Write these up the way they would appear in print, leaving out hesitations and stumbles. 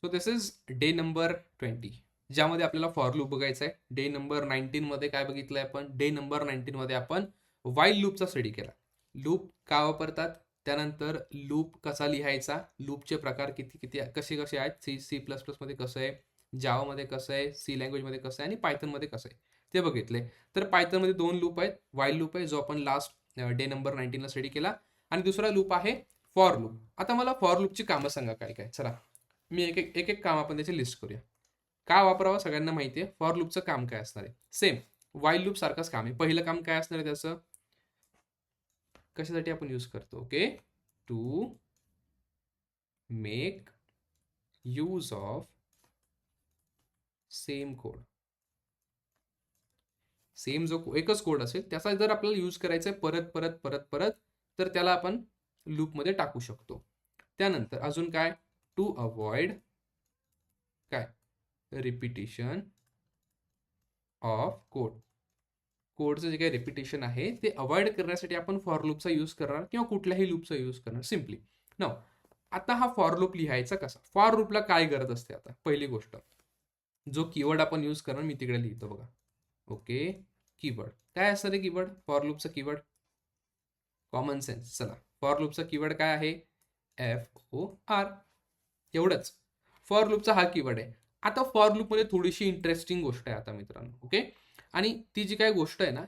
So this is day number 20, ज्यामध्ये आपल्याला for loop बघायचा आहे. डे नंबर 19 मध्ये काय बघितलंय आपण? डे नंबर 19 मध्ये आपण वाईल लूपचा स्टडी केला. लूप का वापरतात, त्यानंतर लूप कसा लिहायचा, लूपचे प्रकार किती किती कसे कसे आहेत, सी मध्ये कसं आहे, जावामध्ये कसं आहे, सी लँग्वेजमध्ये कसं आहे आणि पायथनमध्ये कसं आहे ते बघितले. तर पायथनमध्ये 2 लूप आहेत. वाईल लूप आहे जो आपण लास्ट डे नंबर 19ला स्टडी केला, आणि दुसरा लूप आहे फॉर लूप. आता मला फॉर लूपची कामं सांगा काय काय. चला मी एक एक काम आपण त्याची लिस्ट करूया. का वापरावं सगळ्यांना माहिती आहे. फॉर लूपचं काम काय असणार आहे? सेम वाईल लूप सारखंच काम आहे. पहिलं काम काय असणार आहे त्याचं? कशासाठी आपण यूज करतो? Okay, to make use of same code. Same जो एकच कोड असेल त्याचा जर आपल्याला यूज करायचा आहे परत परत परत परत, तर त्याला आपण लूपमध्ये टाकू शकतो. त्यानंतर अजून काय? टू अवॉइड काय? Repetition of code. कोडचं जे काही रिपिटेशन आहे ते अवॉइड करण्यासाठी आपण फॉर लूपचा यूज करणार किंवा कुठल्याही लूपचा यूज करणार सिम्पली. नाव आता हा फॉर लूप लिहायचा कसा? फॉर लूपला काय गरज असते? आता पहिली गोष्ट, जो कीवर्ड आपण यूज करणार मी तिकडे लिहितो बघा. ओके, कीवर्ड काय असतं रे? कीवर्ड फॉर लूपचा कीवर्ड कॉमन सेन्स. चला, फॉर लूपचा कीवर्ड काय आहे? FOR. एवढंच फॉर लूपचा हा कीवर्ड आहे. आता फॉर लूपमध्ये थोडीशी इंटरेस्टिंग गोष्ट आहे आता मित्रांनो. ओके, आणि ती जी काय गोष्ट आहे ना,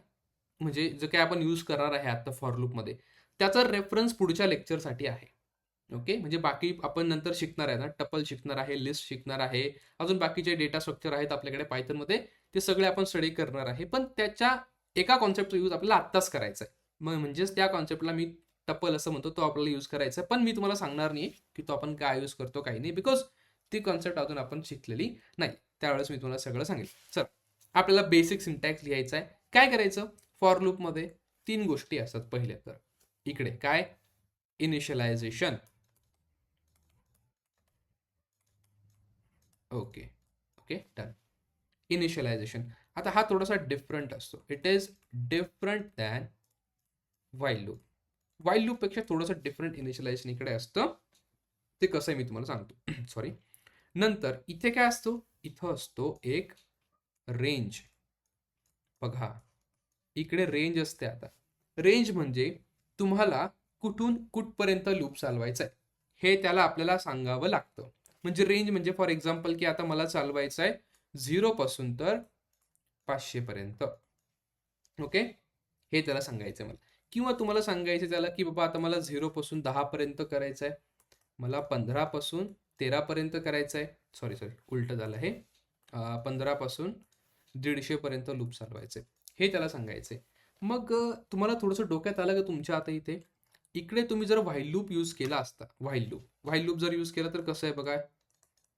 म्हणजे जे काय आपण यूज करणार आहे आता फॉर लूपमध्ये, त्याचा रेफरन्स पुढच्या लेक्चरसाठी आहे. ओके, म्हणजे बाकी आपण नंतर शिकणार आहे ना, टपल शिकणार आहे, लिस्ट शिकणार आहे, अजून बाकीचे डेटा स्ट्रक्चर आहेत आपल्याकडे पायथनमध्ये, ते सगळे आपण स्टडी करणार आहे. पण त्याच्या एका कॉन्सेप्टचा यूज आपल्याला आत्ताच करायचा आहे. मग म्हणजेच त्या कॉन्सेप्टला मी टपल असं म्हणतो, तो आपल्याला यूज करायचा आहे. पण मी तुम्हाला सांगणार नाही की तो आपण काय यूज करतो काही नाही, बिकॉज ती कॉन्सेप्ट अजून आपण शिकलेली नाही. त्यावेळेस मी तुम्हाला सगळं सांगेल. चल, आपल्याला बेसिक सिंटॅक्स लिहायचा आहे. काय करायचं? फॉर लूपमध्ये 3 गोष्टी असतात. पहिले तर इकडे काय? Initialization. Okay okay, done. Initialization. आता हा थोडासा डिफरंट असतो. It is different than while loop. While loop पेक्षा थोडंसं डिफरंट इनिशियलायझेशन इकडे असतं. ते कसं आहे मी तुम्हाला सांगतो. सॉरी. नंतर इथे काय असतो? इथं असतो एक रेंज. बघा, इकडे रेंज असते. आता रेंज म्हणजे तुम्हाला कुठून कुठपर्यंत लूप चालवायचा आहे हे त्याला आपल्याला सांगावं लागतं. म्हणजे रेंज म्हणजे फॉर एक्झाम्पल की आता मला चालवायचं आहे 0 पासून तर 500 पर्यंत. ओके, हे त्याला सांगायचं मला. किंवा तुम्हाला सांगायचं त्याला की बाबा आता मला 0 पासून 10 पर्यंत करायचं आहे, मला 15 पासून 13 पर्यंत करायचं आहे. सॉरी सॉरी, उलट झालं हे. 15 पासून 150 पर्यंत लूप चालवायचे, हे त्याला सांगायचंय. मग तुम्हाला थोडंसं डोक्यात आलं का तुमच्या आता इथे? इकडे तुम्ही जर व्हाईल लूप यूज केला असता, व्हाईल लूप जर यूज केला तर कसं आहे बघा.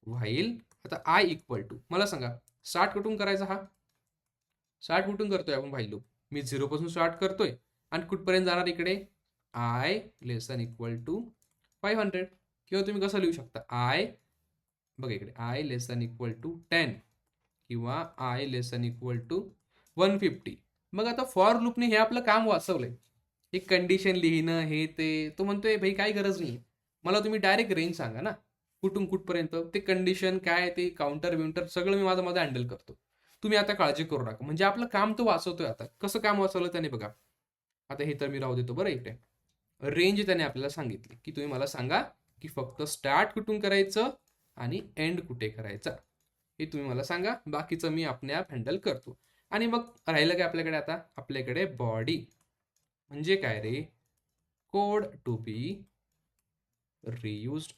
व्हाईल आता आय इक्वल टू, मला सांगा स्टार्ट कुठून करायचा? हा स्टार्ट कुठून करतोय आपण व्हाईल लूप? मी 0 पासून स्टार्ट करतोय आणि कुठपर्यंत जाणार इकडे? I less than equal to 500. किंवा तुम्ही कसं लिहू शकता? आय, बघा इकडे, I less than equal to 10 किंवा I less than equal to 150. मग आता फॉर लूपने हे आपलं काम वाचवलंय. एक कंडिशन लिहिणं हे ते. तो म्हणतोय भाई काही गरज नाही, मला तुम्ही डायरेक्ट रेंज सांगा ना, कुठून कुठपर्यंत. ते कंडिशन काय, ते काउंटर विंटर सगळं मी माझं हँडल करतो, तुम्ही आता काळजी करू नका. म्हणजे आपलं काम तो वाचवतोय. आता कसं काम वाचवलं त्याने बघा. आता हे तर मी राहू देतो बरं इकडे. रेंज त्याने आपल्याला सांगितली की तुम्ही मला सांगा की फक्त स्टार्ट कुठून करायचं आणि एंड कुठे करायचा, हे तुम्ही मला सांगा. बाकीचं मी आपल्या आप हँडल करतो. आणि मग राहिलं काय आपल्याकडे? आता आपल्याकडे बॉडी म्हणजे काय रे? Code to be रियूज्ड.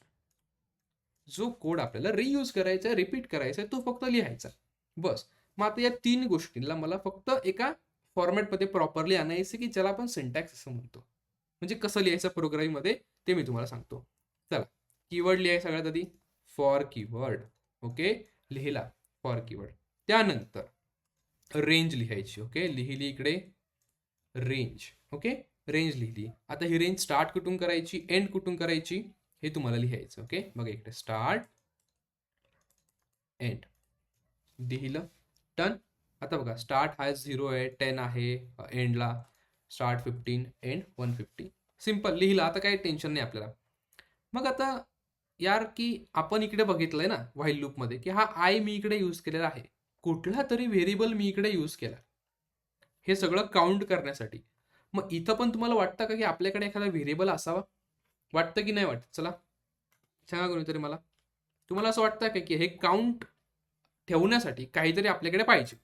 जो कोड आपल्याला रियूज करायचा आहे, रिपीट करायचा आहे, तो फक्त लिहायचा बस. मग आता या 3 गोष्टींना मला फक्त एका फॉर्मॅटमध्ये प्रॉपरली आणायचं की ज्याला आपण सिंटॅक्स असं म्हणतो. म्हणजे कसं लिहायचं प्रोग्रामिंगमध्ये ते मी तुम्हाला सांगतो. चला, कीवर्ड लिहायचा सगळ्यात आधी. For keyword. ओके, लिहिला फॉर कीवर्ड. त्यानंतर रेंज लिहायची. ओके, लिहिली इकडे रेंज. ओके, रेंज लिहिली. आता ही रेंज स्टार्ट कुठून करायची, एंड कुठून करायची, हे तुम्हाला लिहायचं. ओके, बघा इकडे स्टार्ट एंड लिहिलं, डन. आता बघा स्टार्ट हा 0 आहे, 10 आहे, एंडला स्टार्ट 15, एंड 150. सिम्पल लिहिलं. आता काही टेन्शन नाही आपल्याला. मग आता यार की आपण इकडे बघितलंय ना व्हाईल लूप मध्ये की हा आय मी इकडे यूज केलेला आहे, कुठला तरी व्हेरिएबल मी इकडे यूज केला हे सगळं काउंट करण्यासाठी. मग इथं पण तुम्हाला वाटतं का की आपल्याकडे एखादा व्हेरिएबल असावा? वाटतं की नाही वाटत? चला सांगा कोणीतरी मला. तुम्हाला असं वाटतं का की हे काउंट ठेवण्यासाठी काहीतरी आपल्याकडे पाहिजे?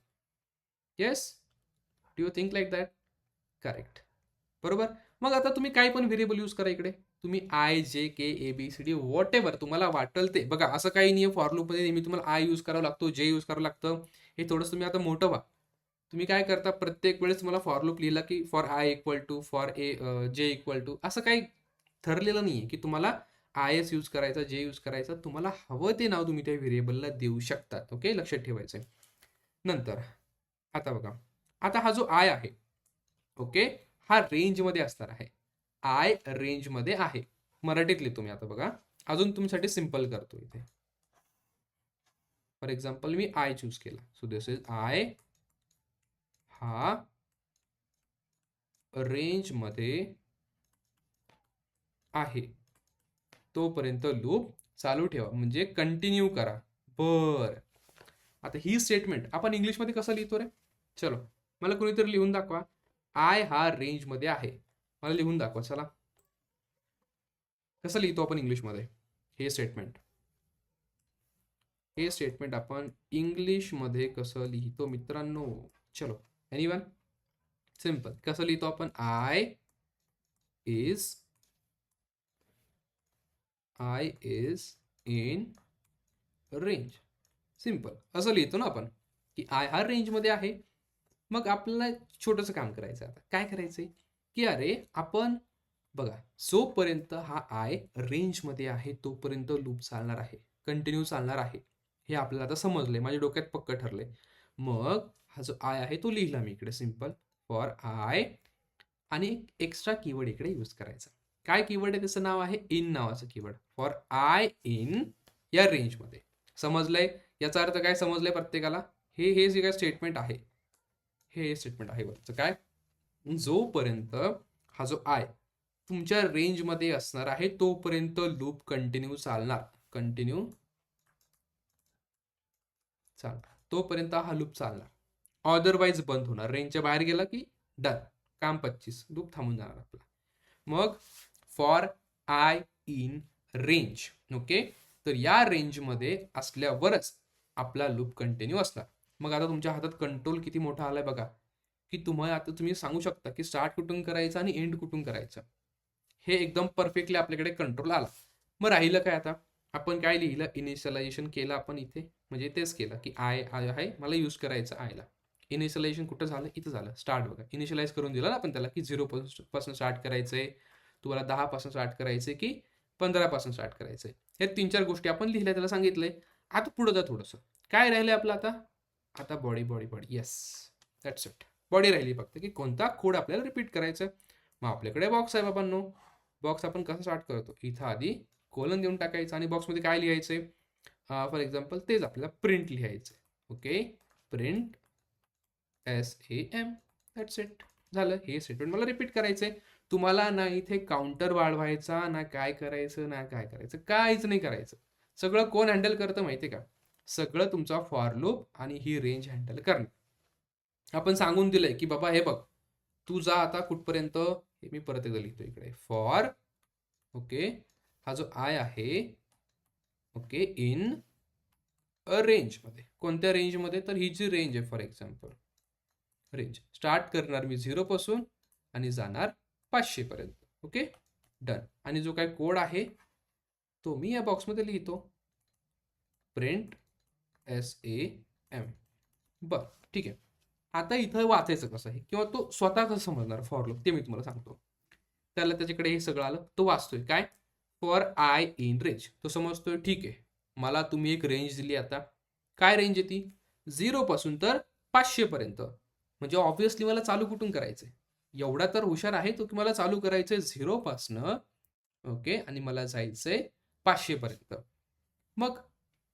Yes, do you think like that? Correct, बरोबर. मग आता तुम्ही काय पण व्हेरिएबल यूज करा इकडे, तुम्ही I J K A B C D whatever तुम्हाला वाटेल ते बघा. असं काही नाही फॉर लूपमध्ये नेहमी तुम्हाला आय यूज करावं लागतो, जे यूज करावं लागतं. हे थोडंसं तुम्ही आता मोठं व्हा. तुम्ही काय करता, प्रत्येक वेळेस तुम्हाला फॉर लूप लिहिला की for I equal to for A J equal to, असं काही ठरलेलं नाहीये की तुम्हाला आय एस यूज करायचा, जे यूज करायचा. तुम्हाला हवं ते नाव तुम्ही त्या व्हेरिएबलला देऊ शकतात. ओके, लक्षात ठेवायचं. नंतर आता बघा, आता हा जो आय आहे, ओके, हा रेंजमध्ये असणार आहे. आय रेंजमध्ये आहे. मराठीत लिहितो मी आता बघा. अजून तुमच्यासाठी सिंपल करतो इथे. For example me I choose केला. सो दिस इज आय हा रेंजमध्ये आहे तोपर्यंत लूप चालू ठेवा, म्हणजे कंटिन्यू करा. बर, आता ही स्टेटमेंट आपण इंग्लिशमध्ये कसं लिहितो रे? चलो मला कोणीतरी लिहून दाखवा. आय हा रेंजमध्ये आहे, मला लिहून दाखवा. चला कसं लिहितो आपण इंग्लिशमध्ये हे स्टेटमेंट? हे स्टेटमेंट आपण इंग्लिशमध्ये कसं लिहितो मित्रांनो? चलो, एनीवन? सिंपल. कसं लिहितो आपण? I is in range. Simple असं लिहितो ना आपण की आय हा रेंजमध्ये आहे. मग आपल्याला छोटंसं काम करायचं. आता काय करायचंय की अरे आपण बघा, जोपर्यंत हा आय रेंजमध्ये आहे तोपर्यंत लूप चालणार आहे, कंटिन्यू चालणार आहे. हे आपल्याला आता समजलंय, माझ्या डोक्यात पक्क ठरलंय. मग हा जो आय आहे तो लिहिला मी इकडे सिंपल फॉर आय, आणि एक एक्स्ट्रा कीवर्ड इकडे यूज करायचा. काय कीवर्ड आहे? त्याचं नाव आहे इन नावाचं कीवर्ड. फॉर आय इन या रेंजमध्ये. समजलंय? याचा अर्थ काय समजलंय प्रत्येकाला? हे जे काय स्टेटमेंट आहे, हे स्टेटमेंट आहे वरचं काय, जोपर्यंत हा जो आय तुमच्या रेंजमध्ये असणार आहे तोपर्यंत लूप कंटिन्यू चालणार. कंटिन्यू चालणार तोपर्यंत हा लूप चालणार. अदरवाईज बंद होणार. रेंजच्या बाहेर गेला की डन, काम 25, लूप थांबून जाणार आपला. मग for I in range, okay, तर या रेंजमध्ये असल्यावरच आपला लूप कंटिन्यू असणार. मग आता तुमच्या हातात कंट्रोल किती मोठा आलाय बघा, की तुम्हाला आता तुम्ही सांगू शकता की स्टार्ट कुठून करायचं आणि एंड कुठून करायचं. हे एकदम परफेक्टली आपल्याकडे कंट्रोल आला. मग राहिलं काय आता? आपण काय लिहिलं? इनिशियलायझेशन केलं आपण इथे, म्हणजे तेच केलं की आय आहे, मला यूज करायचं आयला. इनिशियलायझेशन कुठं झालं? इथं झालं. स्टार्ट बघा, इनिशियलाइज करून दिलं ना आपण त्याला की 0 पासून स्टार्ट करायचंय, तुम्हाला 10 पासून स्टार्ट करायचंय की 15 पासून स्टार्ट करायचंय. हे 3-4 गोष्टी आपण लिहिल्या, त्याला सांगितलंय. आता पुढे जा थोडंसं. काय राहिलंय आपलं आता? आता body body body, yes, that's it. Body राहिली फक्त, की कोणता कोड आपल्याला रिपीट करायचा. मग आपल्याकडे बॉक्स आहे बाबांनो. बॉक्स आपण कसं स्टार्ट करतो? इथं आधी कोलन देऊन टाकायचं आणि बॉक्समध्ये काय लिहायचंय? फॉर एक्झाम्पल तेच आपल्याला प्रिंट लिहायचंय. Okay, print SAM, that's it. झालं. हे स्टेटमेंट मला रिपीट करायचंय. तुम्हाला ना इथे काउंटर वाढवायचा, ना काय करायचं, ना काय करायचं, काहीच नाही करायचं. सगळं कोण हँडल करतं माहितीये का? सगळं तुमचा फॉर लूप आणि ही रेंज हँडल करणं. आपण सांगून दिलंय की बाबा हे बघ, तू जा आता कुठपर्यंत. हे मी परत एकदा लिहितो इकडे. फॉर, ओके, हा जो आय आहे, ओके, इन अ रेंजमध्ये. कोणत्या रेंजमध्ये? तर ही जी रेंज आहे, फॉर एक्झाम्पल रेंज स्टार्ट करणार मी 0 पासून आणि जाणार 500 पर्यंत. Okay, done. आणि जो काय कोड आहे तो मी या बॉक्समध्ये लिहितो, प्रिंट SAM. बर, ठीक आहे. आता इथं वाचायचं कसं आहे किंवा तो स्वतः कसं समजणार फॉर लूप, ते मी तुम्हाला सांगतो. त्याला त्याच्याकडे हे सगळं आलं, तो वाचतोय काय? For I in range. तो समजतोय ठीक आहे, मला तुम्ही एक रेंज दिली. आता काय रेंज आहे ती? 0 पासून तर 500 पर्यंत. म्हणजे ऑब्व्हियसली मला चालू कुठून करायचंय? एवढा तर हुशार आहे तो की मला चालू करायचंय 0 पासनं, ओके, आणि मला जायचंय 500 पर्यंत. मग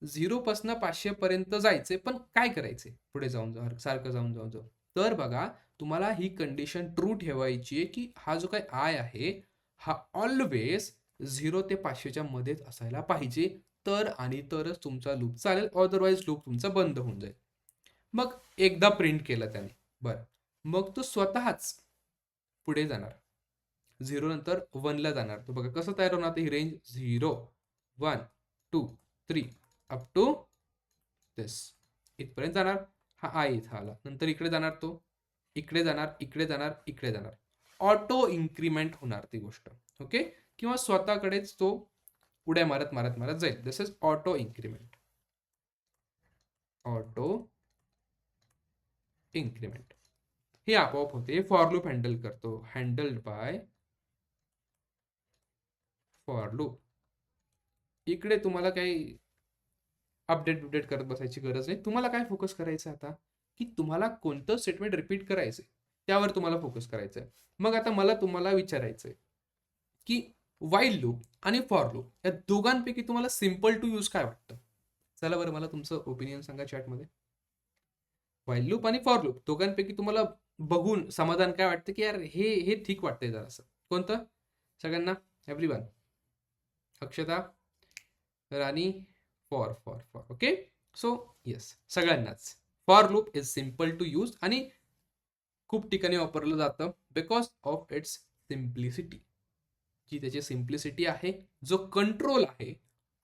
0 पासनं 500 पर्यंत जायचंय, पण काय करायचंय पुढे जाऊन सारखं जाऊन. तर बघा, तुम्हाला ही कंडिशन ट्रू ठेवायची आहे की हा जो काही आय आहे हा ऑलवेज 0 ते 500च्या मध्येच असायला पाहिजे, तर आणि तरच तुमचा लूप चालेल, अदरवाईज लूप तुमचा बंद होऊन जाईल. मग एकदा प्रिंट केलं त्याने, बरं, मग तो स्वतःच पुढे जाणार, 0 नंतर 1 ला जाणार. तो बघा कसं तयार होणार ही रेंज, 0 1 2 3 अप टू दिस, इथपर्यंत जाणार. हा आय इथं आला, नंतर इकडे जाणार, तो इकडे जाणार, इकडे जाणार, इकडे जाणार. ऑटो इन्क्रीमेंट होणार ती गोष्ट. ओके, किंवा स्वतःकडेच तो उड्या मारत मारत मारत जाईल. This is auto increment. Auto increment हे आपोआप होते. फॉर लूप हँडल करतो, हँडल्ड बाय फॉर लूप. इकडे तुम्हाला काही अपडेट करत बसायची गरज नाही. तुम्हाला काय फोकस करायचं आता, की तुम्हाला कोणतं स्टेटमेंट रिपीट करायचंय त्यावर तुम्हाला फोकस करायचं आहे. मग आता मला तुम्हाला विचारायचंय की वाईल लूप आणि फॉर लूप या दोघांपैकी तुम्हाला सिम्पल टू यूज काय वाटतं? चला बरं, मला तुमचं ओपिनियन सांगा चॅटमध्ये. वाईल लूप आणि फॉर लूप दोघांपैकी तुम्हाला बघून समाधान काय वाटतं, की यार हे हे ठीक वाटतंय जरासं. कोणतं? सगळ्यांना, everyone. Akshata, Rani, for for for. Okay, so yes, सगळ्यांनाच for loop is simple to use आणि खूप ठिकाणी वापरलं जातं बिकॉज ऑफ इट्स सिम्प्लिसिटी. जी त्याची सिम्प्लिसिटी आहे, जो कंट्रोल आहे,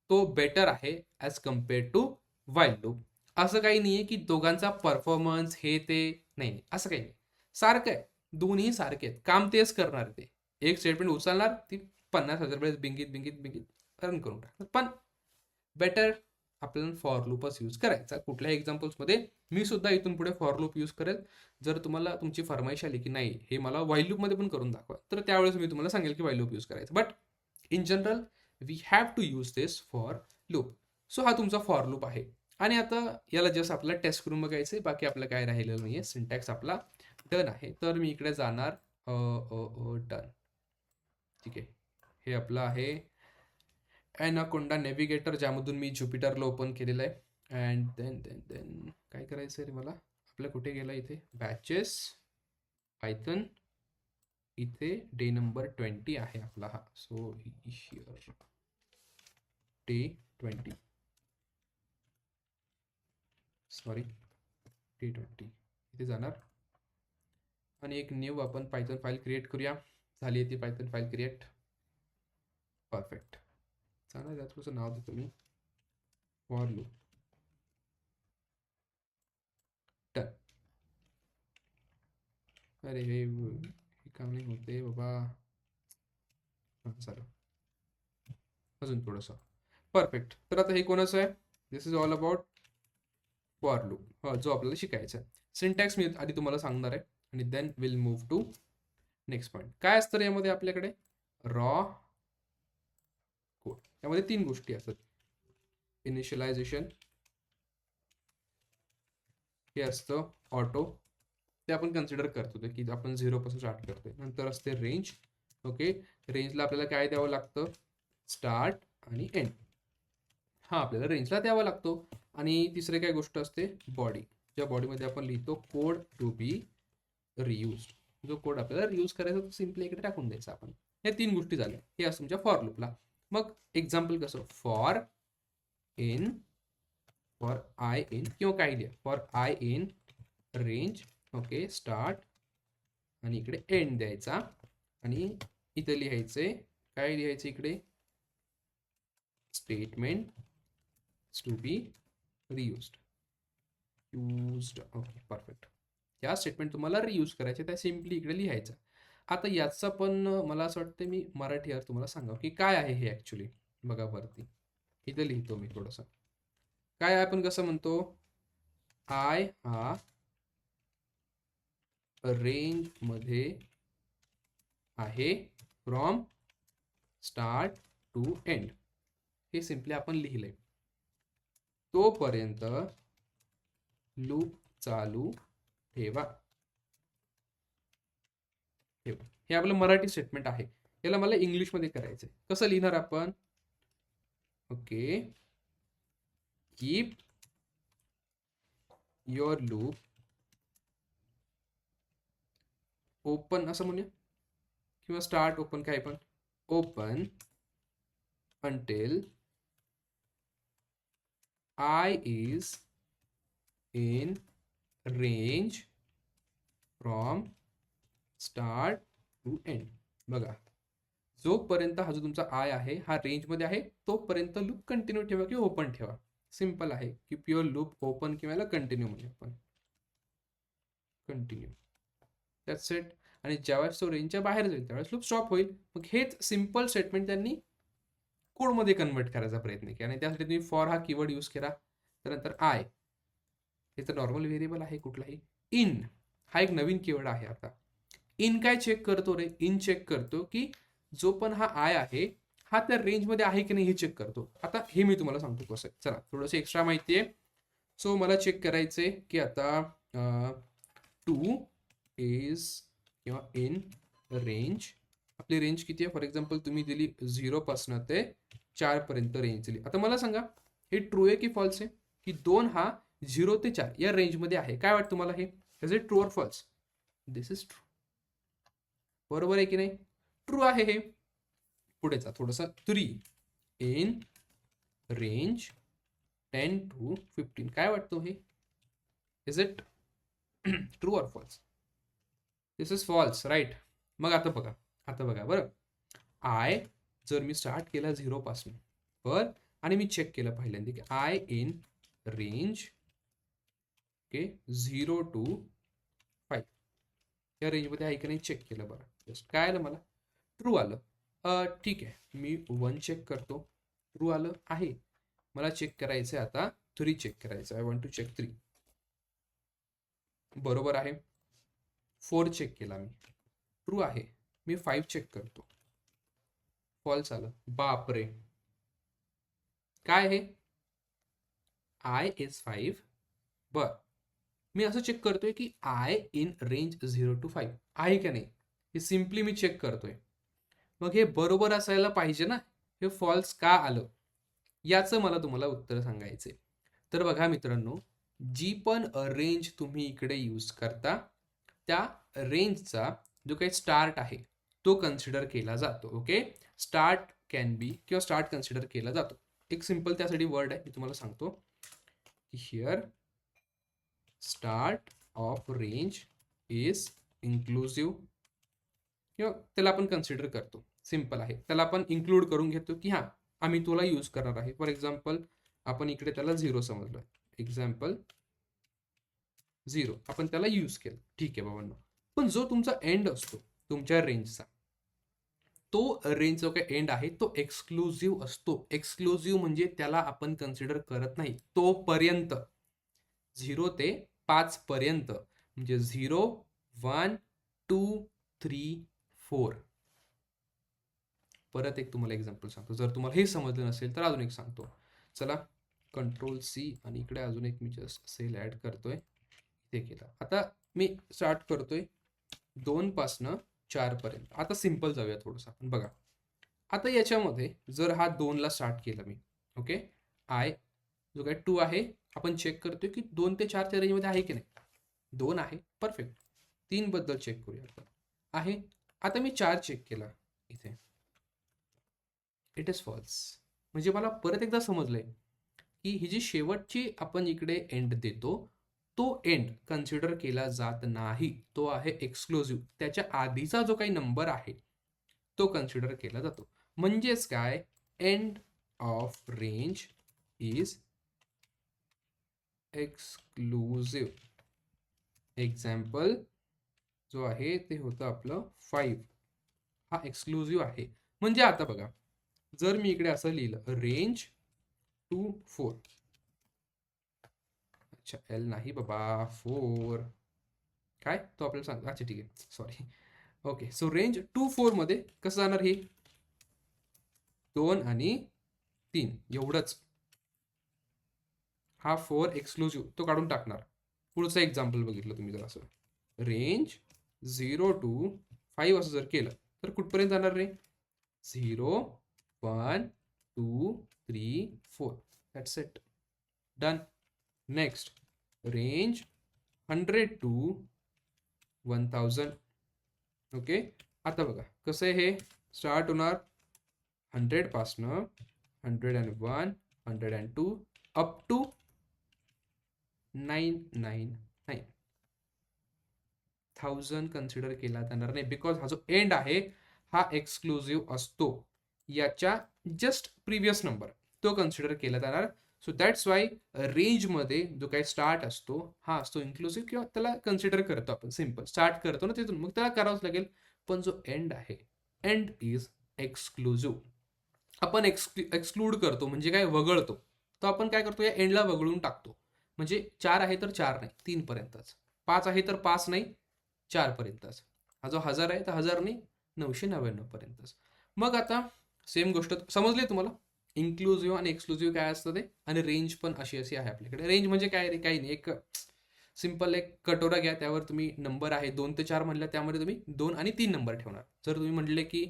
तो बेटर आहे as compared to while loop. असं काही नाही आहे की दोघांचा परफॉर्मन्स हे ते, नाही, असं काही नाही. सारखं आहे, दोन्ही सारखे आहेत, काम तेच करणार ते. एक स्टेटमेंट उचलणार, ती 50,000 वेळेस बिंगीत बिंगीत बिंगीत रन करून टाकणार. पण बेटर आपल्याला फॉर लूपच यूज करायचा. कुठल्याही एक्झाम्पल्समध्ये मी सुद्धा इथून पुढे फॉर लूप यूज करेल. जर तुम्हाला तुमची फरमाईश आली की नाही हे मला वाईल लूपमध्ये पण करून दाखवा, तर त्यावेळेस मी तुम्हाला सांगेल की वाईल लूप यूज करायचं. But in general we have to use this for loop. So हा तुमचा फॉर लूप आहे. आणि आता याला जस्ट आपल्याला टेस्ट करून बघायचं आहे, बाकी आपलं काय राहिलेलं नाही आहे. सिंटॅक्स आपला डन आहे. तर मी इकडे जाणार, डन. ठीक आहे, हे आपलं आहे ॲनाकोंडा नेव्हिगेटर, ज्यामधून मी ज्युपिटरला ओपन केलेलं आहे. अँड देन काय करायचं आहे रे मला, आपलं कुठे गेला, इथे बॅचेस पायथन, इथे डे नंबर 20 आहे आपला हा. So here day 20, sorry day 20, इथे जाणार आणि एक न्यू आपण पायथन फाईल क्रिएट करूया. झाली आहे ती पायथन फाईल क्रिएट. परफेक्ट. चालेल, त्यात तुझं नाव देतो मी, फॉर लूप. डन. अरे हे काम नाही होते बाबा. हां, चालेल, अजून थोडंसं. परफेक्ट. तर आता हे कोणाचं आहे? This is all about for loop, जो आपल्याला शिकायचा आहे. सिंटॅक्स मी आधी तुम्हाला सांगणार आहे आणि then will move to next point. काय असतं रे यामध्ये आपल्याकडे? Raw code. यामध्ये 3 गोष्टी असतात. इनिशियलायझेशन, हे असतं ऑटो, ते आपण कन्सिडर करतो ते की आपण 0 पासून स्टार्ट करतोय. नंतर असते रेंज. ओके, रेंजला आपल्याला काय द्यावं लागतं? स्टार्ट आणि एंड. हा आपल्याला रेंजला द्यावा लागतो. आणि तिसरी काय गोष्ट असते? बॉडी, ज्या बॉडीमध्ये आपण लिहितो कोड टू बी रियूज्ड. जो कोड आपल्याला रियूज करायचा तो सिम्पली इकडे टाकून द्यायचा आपण. या 3 गोष्टी झाल्या, हे असं तुमच्या फॉर लूपला. मग एक्झाम्पल कसं? For in, for I in, किंवा काही लिहा, for I in range, okay, start आणि इकडे एंड द्यायचा. आणि इथे लिहायचे, काय लिहायचे इकडे? Statement to be reused. Okay, perfect. या स्टेटमेंट तुम्हाला रियूज करायचे, त्या सिम्पली इकडे लिहायचं. आता याचा पण मला असं वाटतं मी मराठी अर्थ तुम्हाला सांगावं की काय आहे हे ॲक्च्युली. बघा वरती इथे लिहितो मी थोडंसं. काय आपण कसं म्हणतो? आय हा रेंजमध्ये आहे फ्रॉम स्टार्ट टू एंड. हे सिम्पली आपण लिहिलंय. तोपर्यंत लूप चालू ठेवा. हे आपलं मराठी स्टेटमेंट आहे. याला मला इंग्लिशमध्ये करायचंय. कसं लिहिणार आपण? Okay, keep your loop open असं म्हणूया, किंवा स्टार्ट ओपन, काय पण open until I is in range from start to end. बघा, जोपर्यंत हा जो तुमचा आय आहे हा रेंजमध्ये आहे तोपर्यंत लूप कंटिन्यू ठेवा किंवा ओपन ठेवा. सिंपल आहे की प्युअर लूप ओपन किंवा याला कंटिन्यू म्हणजे आपण कंटिन्यू, दॅट्स इट. आणि ज्यावेळेस तो रेंजच्या बाहेर जाईल त्यावेळेस लूप स्टॉप होईल. मग हेच सिंपल स्टेटमेंट त्यांनी कोडमध्ये कन्वर्ट करायचा प्रयत्न केला आणि त्यासाठी तुम्ही फॉर हा कीवर्ड यूज केला. त्यानंतर आय हे तर नॉर्मल व्हेरिएबल आहे कुठलाही. इन हा एक नवीन कीवर्ड आहे. आता इन काय चेक करतो रे? इन चेक करतो की जो पण हा आय आहे हा त्या रेंजमध्ये आहे की नाही हे चेक करतो. आता हे मी तुम्हाला सांगतो कसं आहे. चला थोडंसं एक्स्ट्रा माहिती आहे. सो मला चेक करायचंय की आता 2 इज किंवा इन रेंज, आपली रेंज किती आहे? फॉर एक्झाम्पल तुम्ही दिली 0 पासून ते 4 पर्यंत रेंज दिली. आता मला सांगा हे ट्रू आहे की फॉल्स आहे? की 2 हा 0 ते 4 या रेंजमध्ये आहे. काय वाटतं तुम्हाला हे? Is it true or false? This is true. बरोबर आहे की नाही? ट्रू आहे हे. पुढेचा थोडंसं 3 इन रेंज 10 to 15. काय वाटतं हे? Is it true or false? This is false, right. मग आता बघा बरं, आय जर मी स्टार्ट केला 0 पासून बर आणि मी चेक केलं पहिल्यांदा की I in range okay 0 to 5 या रेंजमध्ये आहे की नाही चेक केलं. बरं जस्ट काय आलं मला? ट्रू आलं. ठीक आहे, मी 1 चेक करतो, ट्रू आलं आहे. मला चेक करायचं आहे आता 3 चेक करायचं. I want to check 3. बरोबर आहे. 4 चेक केला मी, ट्रू आहे. मी 5 चेक करतो, फॉल्स आलं. बापरे, काय आहे? I is 5. बर मी असं चेक करतोय की आय इन रेंज 0 to 5 आहे का नाही हे सिम्पली मी चेक करतोय. मग हे बरोबर असायला पाहिजे ना, हे फॉल्स का आलं याचं मला तुम्हाला उत्तर सांगायचंय. तर बघा मित्रांनो, जी पण रेंज तुम्ही इकडे यूज करता त्या रेंजचा जो काही स्टार्ट आहे तो कन्सिडर केला जातो. ओके, स्टार्ट कॅन बी किंवा स्टार्ट कन्सिडर केला जातो. एक सिंपल त्यासाठी वर्ड आहे, मी तुम्हाला सांगतो की here start of range is inclusive किंवा त्याला आपण कन्सिडर करतो. सिंपल आहे, त्याला आपण इन्क्लूड करून घेतो की हां आम्ही तुला यूज करणार आहे. फॉर एक्झाम्पल आपण इकडे त्याला 0 समजलं, एक्झाम्पल 0 आपण त्याला यूज केलं. ठीक आहे बाबांनो, पण जो तुमचा एंड असतो तुमच्या रेंजचा, तो रेंज जो काही एंड आहे तो एक्सक्लुझिव्ह असतो. एक्सक्लुझिव्ह म्हणजे त्याला आपण कन्सिडर करत नाही तोपर्यंत 0 ते 5 पर्यंत, म्हणजे 0 1 2 3 4. परत एक तुम्हाला एक्झाम्पल सांगतो, जर तुम्हाला हे समजलं नसेल तर अजून एक सांगतो. चला कंट्रोल सी आणि इकडे अजून एक मी जस्ट सेल ऍड करतोय, ते केलं. आता मी स्टार्ट करतोय 2 पासनं 4 पर्यंत. आता सिंपल जाऊया थोडंसं आपण. बघा आता याच्यामध्ये जर हा 2 ला स्टार्ट केला मी, ओके, आय जो काही 2 आहे आपण चेक करतोय की 2 ते 4 च्या रेंजमध्ये आहे की नाही. 2 आहे, परफेक्ट. 3 बद्दल चेक करूया आपण. आहे. आता मी 4 चेक केला इथे, इट इज फॉल्स. म्हणजे मला परत एकदा समजलंय की ही जी शेवटची आपण इकडे एंड देतो तो एंड कन्सिडर केला जात नाही, तो आहे एक्सक्लुझिव्ह. त्याच्या आधीचा जो काही नंबर आहे तो कन्सिडर केला जातो. म्हणजेच काय, end of range is exclusive. Example जो आहे ते होतं आपलं 5, हा एक्सक्लुझिव्ह आहे. म्हणजे आता बघा, जर मी इकडे असं लिहिलं रेंज 2 4, अच्छा एल नाही बाबा 4, काय तो आपल्याला सांगतो. अच्छा ठीक आहे, सॉरी. ओके, सो रेंज 2 4 मध्ये कसं जाणार? हे 2 आणि 3 एवढंच. हा 4 एक्सक्लुझिव्ह तो काढून टाकणार. पुढचं एक्झाम्पल बघितलं तुम्ही जर असं रेंज 0 to 5 असं जर केलं तर कुठपर्यंत जाणार रे? 0 1 2 3 4, that's it, done. Next range 100 to 1000. Okay, आता बघा कसं आहे, हे स्टार्ट होणार 100 पासनं 101, 102 अप टू 999. 1000 कन्सिडर केला जाणार नाही, बिकॉज हा जो एंड आहे हा एक्सक्लुझिव्ह असतो. याच्या जस्ट प्रिव्हियस नंबर तो कन्सिडर केला जाणार. सो दॅट्स वाय रेंजमध्ये जो काही स्टार्ट असतो हा असतो इन्क्लुसिव्ह, किंवा त्याला कन्सिडर करतो आपण. सिम्पल स्टार्ट करतो ना तिथून, मग त्याला करावंच लागेल. पण जो एंड आहे, एंड इज एक्सक्लुझिव्ह. आपण एक्सक्लूड करतो म्हणजे काय, वगळतो. तर आपण काय करतो, या एंडला वगळून टाकतो. म्हणजे 4 आहे तर 4 नाही, 3 पर्यंतच. 5 आहे तर 5 नाही, 4 पर्यंतच. हा जो 1000 आहे तर 1000 नाही, 999 पर्यंतच. मग आता सेम गोष्ट समजली तुम्हाला. इन्क्लुझिव्ह आणि एक्सक्लुझिव्ह काय असतं ते, आणि रेंज पण अशी अशी आहे आपल्याकडे. रेंज म्हणजे काय रे, काही नाही, एक सिंपल एक कटोरा घ्या, त्यावर तुम्ही नंबर आहे 2 ते 4 म्हणलं, त्यामध्ये तुम्ही 2 आणि 3 नंबर ठेवणार. जर तुम्ही म्हटले की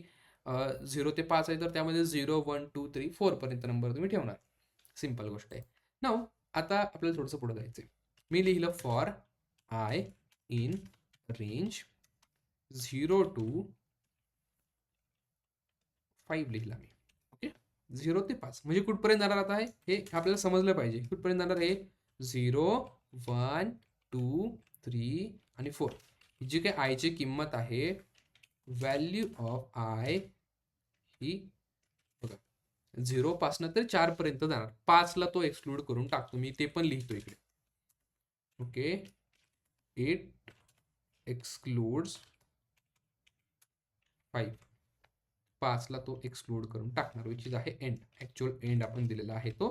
0 ते 5 आहे तर त्यामध्ये 0, 1, 2, 3, 4 पर्यंत नंबर तुम्ही ठेवणार. सिंपल गोष्ट आहे. नाव आता आपल्याला थोडंसं पुढे जायचंय. मी लिहिलं for I in range 0 to 5 लिहिला मी. ओके, 0 ते 5 म्हणजे कुठपर्यंत जाणार आता आहे हे आपल्याला समजलं पाहिजे. कुठपर्यंत जाणार आहे, 0, 1, 2, 3 आणि 4. जी काही आयची किंमत आहे, व्हॅल्यू ऑफ आय ही बघा 0 पासनं तर 4 पर्यंत जाणार. 5 ला तो एक्सक्लूड करून टाकतो मी, ते पण लिहितो इकडे. Okay, it excludes 5. 5 ला तो एक्सक्लूड करून टाकणार, विच इज आहे एंड. ऍक्च्युअल एंड आपण दिलेला आहे तो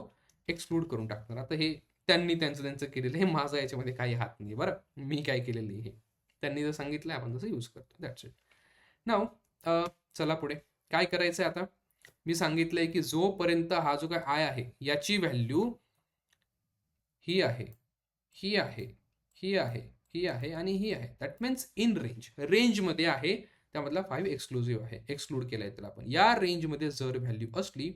एक्सक्लूड करून टाकणार. आता हे त्यांनी त्यांचं केलेलं, हे माझा याच्यामध्ये काही हात नाही बरं. मी काय केलेलं हे त्यांनी जर सांगितलं आपण तसं यूज करतो. That's it. नाव चला पुढे काय करायचंय आता. मी सांगितलंय की जोपर्यंत हा जो काय आय आहे याची व्हॅल्यू ही आहे, ही आहे, ही आहे, ही आहे आणि ही आहे, दॅट मीन्स इन रेंजमध्ये आहे. त्यामधला 5 एक्सक्लुझिव्ह आहे, एक्सक्लूड केलाय तर आपण. या रेंजमध्ये जर व्हॅल्यू असली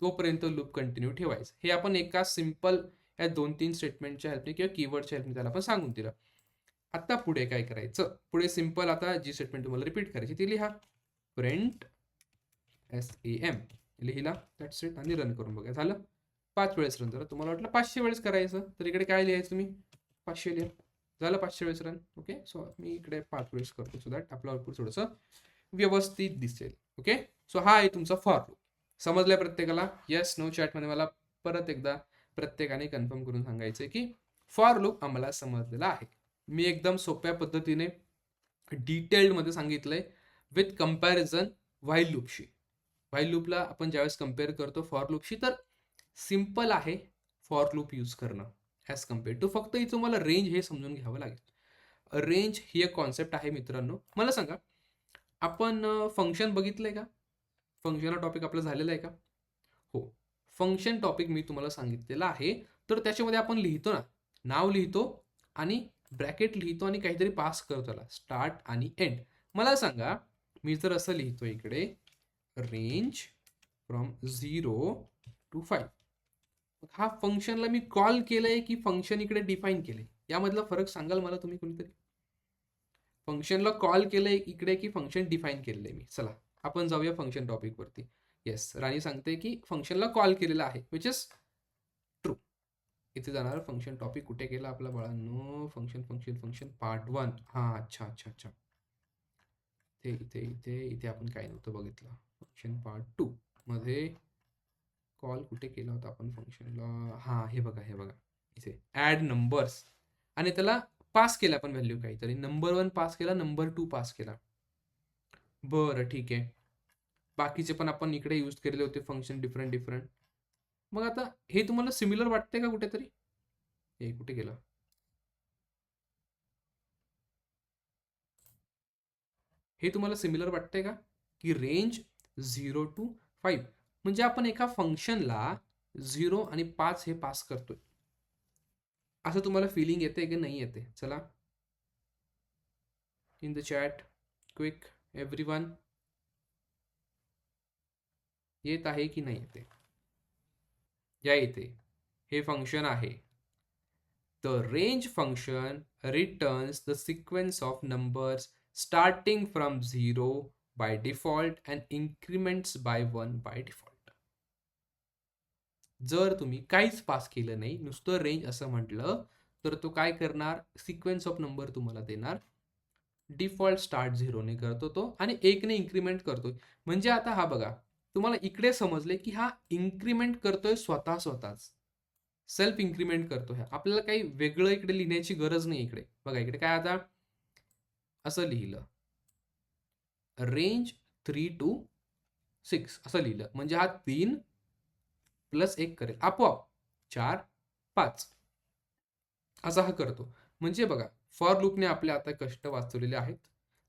तोपर्यंत लूप कंटिन्यू ठेवायचं. हे आपण एका सिंपल या 2-3 स्टेटमेंटच्या हेल्पने किंवा कीवर्डच्या हेल्पने त्याला आपण सांगून दिलं. आता पुढे काय करायचं, पुढे सिंपल आता जी स्टेटमेंट तुम्हाला रिपीट करायची ती लिहा. प्रिंट SAM लिहिला, दॅट्स इट, आणि रन करून बघा. झालं 5 वेळेस रन. जरा तुम्हाला वाटलं 500 वेळेस करायचं तर इकडे काय लिहायचं तुम्ही, 500 लिहा. झालं 500 वेळेस रन. ओके, सो मी इकडे 5 वेळेस करतो, सो दॅट आपलं आउटपुट थोडंसं व्यवस्थित दिसेल. ओके, सो हा आहे तुमचा फॉर लूप. समजलाय प्रत्येकाला? येस नो चॅटमध्ये मला परत एकदा प्रत्येकाने कन्फर्म करून सांगायचं की फॉर लूप आम्हाला समजलेला आहे. मी एकदम सोप्या पद्धतीने डिटेल्डमध्ये सांगितलंय विथ कंपॅरिझन व्हाईल लूपशी. व्हाईल लूपला आपण ज्यावेळेस कम्पेअर करतो फॉर लूपशी तर सिम्पल आहे फॉर लूप यूज करणं ॲज कम्पेअर टू. फक्त इथं मला रेंज हे समजून घ्यावं लागेल. रेंज ही एक कॉन्सेप्ट आहे मित्रांनो. मला सांगा, आपण फंक्शन बघितलंय का? फंक्शन हा टॉपिक आपला झालेला आहे का? हो, फंक्शन टॉपिक मी तुम्हाला सांगितलेलं आहे. तर त्याच्यामध्ये आपण लिहितो ना, नाव लिहितो आणि ब्रॅकेट लिहितो आणि काहीतरी पास करतो त्याला, स्टार्ट आणि एंड. मला सांगा, मी जर असं लिहितो इकडे रेंज फ्रॉम 0 to 5, हा फंक्शनला मी कॉल केलंय की फंक्शन इकडे डिफाईन केलंय, यामधला फरक सांगाल मला तुम्ही कोणीतरी? फंक्शनला कॉल केलंय इकडे की फंक्शन डिफाईन केलेलं आहे मी? चला आपण जाऊया फंक्शन टॉपिक वरती. येस, राणी सांगते की फंक्शनला कॉल केलेला आहे, विच इज ट्रू. इथे जाणार फंक्शन टॉपिक कुठे गेला आपला बाळांनो? Function function function part 1. हा, अच्छा अच्छा अच्छा, इथे इथे इथे इथे आपण काय नव्हतं बघितलं. फंक्शन पार्ट 2 मध्ये कॉल कुठे केला होता आपण फंक्शनला? हा, हे बघा हे बघा, इथे ऍड नंबर्स, आणि त्याला पास केला आपण व्हॅल्यू काहीतरी. नंबर 1 पास केला, नंबर 2 पास केला. बरं ठीक आहे, बाकीचे पण आपण इकडे यूज केलेले होते फंक्शन डिफरंट डिफरंट. मग आता हे तुम्हाला सिमिलर वाटतंय का कुठेतरी? हे कुठे गेलं? हे तुम्हाला सिमिलर वाटतंय का की रेंज 0 to 5 म्हणजे आपण एका फंक्शनला 0 आणि 5 हे पास करतोय, असं तुम्हाला फिलिंग येते की नाही येते? चला in the chat quick everyone, येत आहे की नाही येते? या इथे हे फंक्शन आहे. The range function returns the sequence of numbers starting from 0 by default and increments by 1 by default. जर तुम्ही काहीच पास केलं नाही, नुसतं रेंज असं म्हटलं, तर तो काय करणार, सिक्वेन्स ऑफ नंबर तुम्हाला देणार. डिफॉल्ट स्टार्ट 0 ने करतो तो आणि 1 ने इन्क्रीमेंट करतोय. म्हणजे आता हा बघा, तुम्हाला इकडे समजले की हा इन्क्रीमेंट करतोय स्वतःच. सेल्फ इन्क्रीमेंट करतो ह्या. आपल्याला काही वेगळं इकडे लिहिण्याची गरज नाही इकडे. बघा इकडे काय आता असं लिहिलं. रेंज 3 to 6 असं लिहिलं. म्हणजे हा 3 प्लस 1 करेल. आपोआप 4, 5 असा हा करतो. म्हणजे बघा, फॉर लूपने आपले आता कष्ट वाचवलेले आहेत.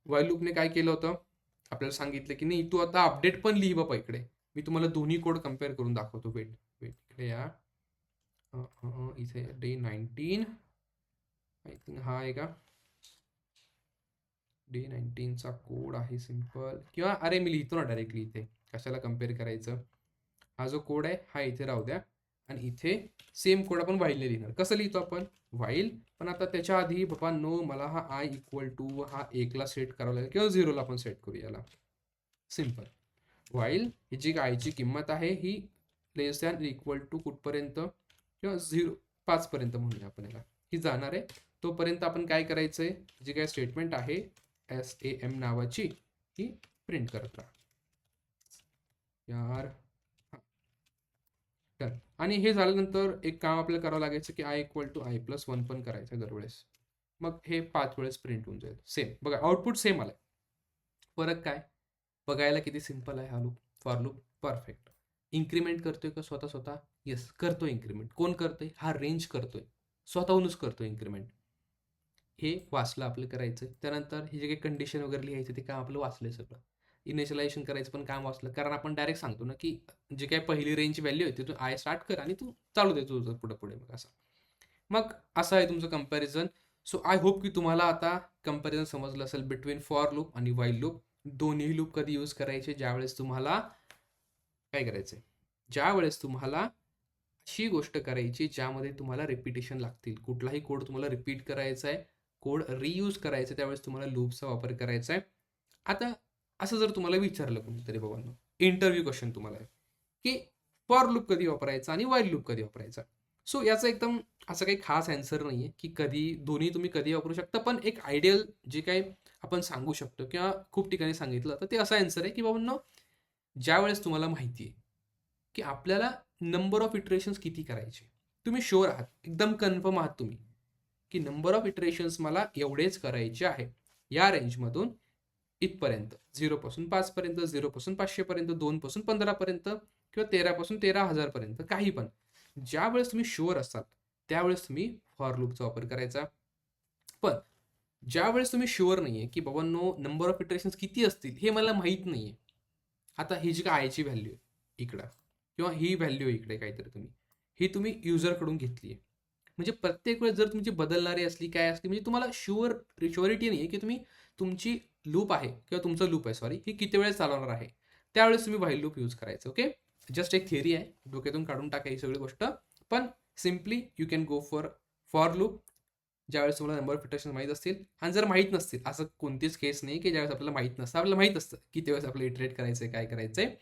व्हाईल लूपने काय केलं होतं? आपल्याला सांगितलं की नाही तू आता अपडेट पण लिही बाबा इकडे. मी तुम्हाला दोन्ही कोड कंपेअर करून दाखवतो. वेट, वेट इकडे या. इथे डे 19 आय थिंक हा आहे का? डे 19 चा कोड आहे सिंपल, किंवा अरे मी लिहितो ना डायरेक्टली इथे, कशाला कम्पेअर करायचं. हा जो कोड आहे हा इथे राहू द्या आणि इथे सेम कोड आपण व्हाईलने लिहिणार. कसं लिहितो आपण? व्हाईल, पण आता त्याच्या आधी बाबा नो, मला हा आय इक्वल टू हा 1 ला सेट करावा लागेल किंवा 0 ला आपण सेट करू याला. सिंपल. व्हाईल ही जी आयची किंमत आहे ही लेस दॅन इक्वल टू कुठपर्यंत, किंवा 5 पर्यंत म्हणूया आपण याला, ही जाणार आहे. तोपर्यंत आपण काय करायचंय, जी काय स्टेटमेंट आहे SAM नावाची, ही प्रिंट करत राहा यार. डन. आणि हे झाल्यानंतर एक काम आपल्याला करावं लागायचं की I equal to I plus 1 पण करायचं दरवेळेस. मग हे 5 वेळेस प्रिंट होऊन जाईल. सेम बघा, आउटपुट सेम आलाय. फरक काय? बघायला किती सिंपल आहे हा loop, for loop. Perfect. Increment करतोय का स्वतः? येस करतोय इन्क्रीमेंट. कोण करतोय? हा रेंज करतोय, स्वतःहूनच करतोय इन्क्रीमेंट. हे वाचलं आपलं करायचं. त्यानंतर हे जे काही कंडिशन वगैरे लिहायचं ते काम आपलं वाचलंय सगळं. इनिशियलायझेशन करायचं पण काम वाचलं, कारण आपण डायरेक्ट सांगतो ना की जे काही पहिली रेंजची व्हॅल्यू आहे तू आय स्टार्ट कर आणि तू चालू दे तुझं पुढे पुढे. मग असं, मग असं आहे तुमचं कंपॅरिझन. सो आय होप की तुम्हाला आता कंपॅरिझन समजलं असेल बिटवीन फॉर लूप आणि व्हाईल लूप. दोन्ही लूप कधी यूज करायचे? ज्यावेळेस तुम्हाला काय करायचंय, ज्यावेळेस तुम्हाला अशी गोष्ट करायची ज्यामध्ये तुम्हाला रिपिटेशन लागतील. कुठलाही कोड तुम्हाला रिपीट करायचा आहे, कोड रियूज करायचा, त्यावेळेस तुम्हाला लूपचा वापर करायचा आहे. आता असं जर तुम्हाला विचारलं कोणीतरी बाबांनो, इंटरव्ह्यू क्वेश्चन तुम्हाला आहे की फॉर लूप कधी वापरायचा आणि व्हाईल लूप कधी वापरायचा. सो याचा एकदम असं काही खास आन्सर नाहीये की कधी दोन्ही तुम्ही कधी वापरू शकता, पण एक आयडियल जे काही आपण सांगू शकतो किंवा खूप ठिकाणी सांगितलं तर ते असं आन्सर आहे की बाबांनो, ज्यावेळेस तुम्हाला माहिती आहे की आपल्याला नंबर ऑफ इटरेशन्स किती करायचे, तुम्ही शुअर आहात, एकदम कन्फर्म आहात तुम्ही की नंबर ऑफ इटरेशन्स मला एवढेच करायचे आहे या रेंजमधून इथपर्यंत, 0 पासून 5 पर्यंत, 0 पासून 500 पर्यंत, 2 पासून 15 पर्यंत, किंवा 13 पासून 13,000 पर्यंत, काही पण. ज्यावेळेस तुम्ही शुअर असाल त्यावेळेस तुम्ही फॉर लूपचा वापर करायचा. पण ज्यावेळेस तुम्ही शुअर नाहीये की बाबांनो नंबर ऑफ इटरेशन्स किती असतील हे मला माहित नाहीये, आता ही जी काय आयची व्हॅल्यू आहे इकडं, किंवा ही व्हॅल्यू आहे इकडे काहीतरी ही तुम्ही युजरकडून घेतली आहे, म्हणजे प्रत्येक वेळेस जर तुमची बदलणारी असली काय असली, म्हणजे तुम्हाला शुअरिटी नाही आहे की तुम्ही तुमची लूप आहे किंवा तुमचं लूप आहे सॉरी, ही किती वेळेस चालवणार आहे, त्यावेळेस तुम्ही व्हाईल लूप यूज करायचं. ओके, जस्ट एक थिअरी आहे, डोक्यातून काढून टाका ही सगळी गोष्ट. पण simply you can go for loop ज्यावेळेस तुम्हाला नंबर ऑफ इटरेशन माहीत असतील. आणि जर माहीत नसतील, असं कोणतीच केस नाही की ज्यावेळेस आपल्याला माहीत नसतं, आपल्याला माहीत असतं की त्यावेळेस आपल्याला इटरेट करायचं आहे, काय करायचं आहे,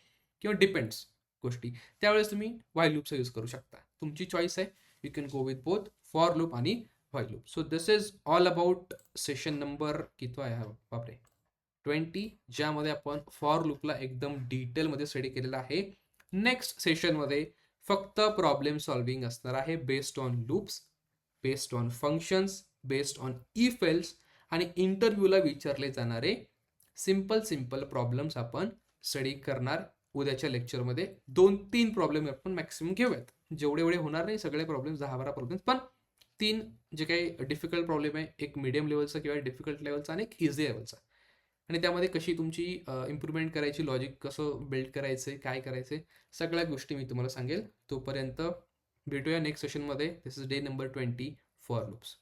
किंवा डिपेंड्स गोष्टी, त्यावेळेस तुम्ही व्हाईल लूपचा यूज करू शकता. तुमची चॉईस आहे, you can go with both for loop आणि while loop. So this is all about session number किती आहे हा बापरे 20, ज्यामध्ये आपण फॉर लूपला एकदम डिटेलमध्ये स्टडी केलेला आहे. नेक्स्ट सेशनमध्ये फक्त प्रॉब्लेम सॉल्विंग असणार आहे, based on loops, based on functions, based on if else, आणि इंटरव्ह्यूला विचारले जाणारे सिंपल प्रॉब्लेम्स आपण स्टडी करणार उद्याच्या लेक्चरमध्ये. 2-3 प्रॉब्लेम आपण मॅक्सिमम घेऊयात, जेवढे एवढे होणार नाही सगळे प्रॉब्लेम्स, 10-12 प्रॉब्लेम्स, पण 3 जे काही डिफिकल्ट प्रॉब्लेम आहे, एक मिडियम लेवलचा किंवा डिफिकल्ट लेवलचा आणि एक इझी लेवलचा, आणि त्यामध्ये कशी तुमची इम्प्रूव्हमेंट करायची, लॉजिक कसं बिल्ड करायचं, काय करायचं, सगळ्या गोष्टी मी तुम्हाला सांगेल. तोपर्यंत भेटूया नेक्स्ट सेशनमध्ये. This is day number 20 for loops.